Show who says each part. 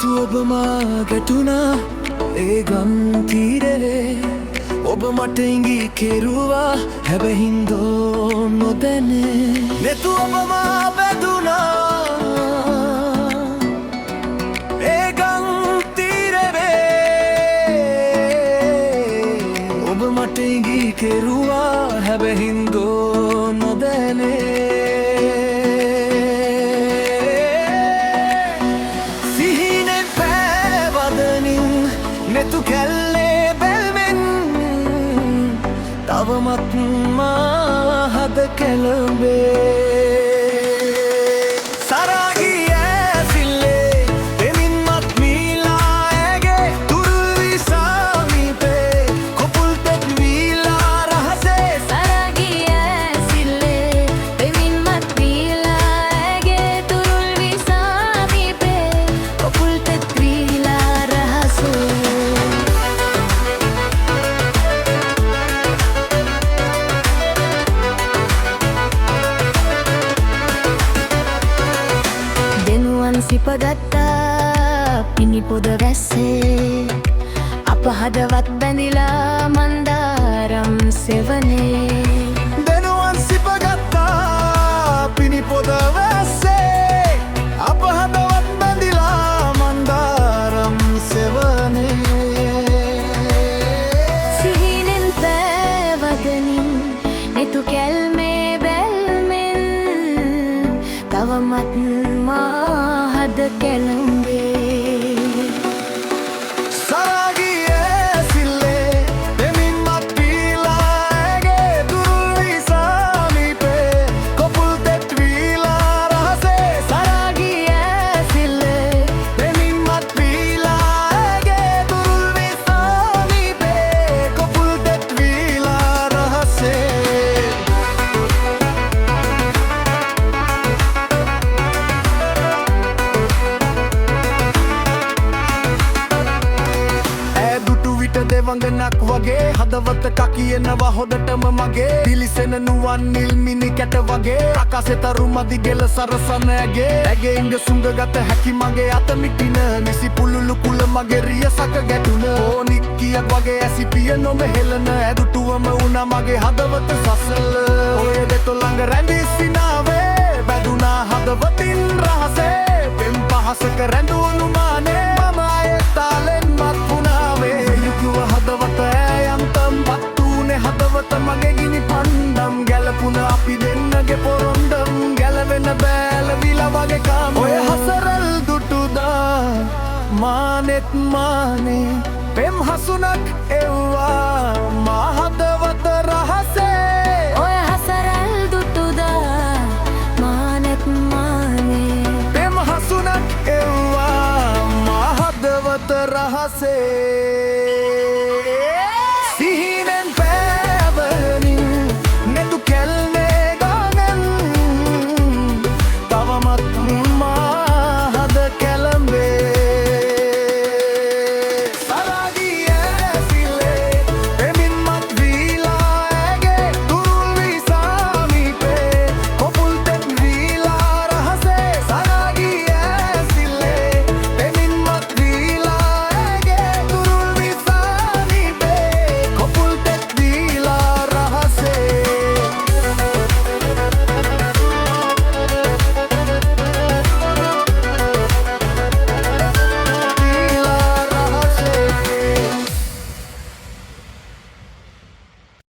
Speaker 1: नेतु ඔබම ගැටුණා ඒ ගම් තීරේ ඔබ මට ඉඟි කෙරුවා හැබැහින්දෝ නොදැනේ नेतु ඔබම බැඳුණා ඒ ගම් තීරේ ඔබ මට ඉඟි කෙරුවා හැබැහින්දෝ නොදැනේ नेतु कैले बेलमेन तवमत महद कैलबे सरागी ऐसिले तेमिन मत मिलाएगे तुरवी सामी पे कोपुल तेट वीला रहसे
Speaker 2: सरागी ऐसिले तेमिन मत मिलाएगे तुरवी सामी पे कोपुल तेट वीला रहसे සිපගත්තා පිණිපොද වැස්සේ අප හදවත් බැඳිලා මන්දාරම් සෙවනේ
Speaker 1: දෙනුවන් සිපගත්තා පිණිපොද වැස්සේ අප හදවත් බැඳිලා මන්දාරම් සෙවනේ
Speaker 2: සිහිනෙන් පෑවදනින් නෙතු කැල්මේ බැල්මෙන් තවමත් mahad kelumbe
Speaker 1: saragi esile temin mat pilaage durvi sami pe kopul tet vila rahase
Speaker 2: saragi esile
Speaker 1: temin mat pilaage durvi sami pe kopul tet vila rahase දෙවඟනක් වගේ හදවත කකියනවා හොදටම මගේ පිලිසෙන නුවන් නිල් මිනි කැට වගේ ප්‍රකාශේ තරු මදි ගෙල සරසන ඇගේ ඇගේ ඉඟ සුඟගත හැකි මගේ අත මිටින නිසි පුලුලු කුල මගේ රියසක ගැටුන ඕනික් කියක් වගේ ඇසිපිය නොමෙහෙලන ඇදුටුවම වුණා මගේ හදවත සසල ඔය දෙතො ළඟ රැඳී සිනාවේ බැදුනා හදවතින් රහසේ පෙම් පහසක රැඳුණු මානේ මම ආයේ තාලෙන් මත් වුණාවේ යුගුව හදවත ඈයන්තම් පත්තුනේ හදවත මගේ ගිනි පණ්ඩම් ගැලපුණ අපි දෙන්නගේ පොරොන්දම් ගැලවෙන බෑලවිලා වගේ කාම ඔය හසරල් දුටුදා මානෙත් මානේ පෙම් හසුනක් එව්වා මා හදවත රහසේ
Speaker 2: ඔය හසරල් දුටුදා මානෙත් මානේ
Speaker 1: පෙම් හසුනක් එව්වා මා හදවත රහසේ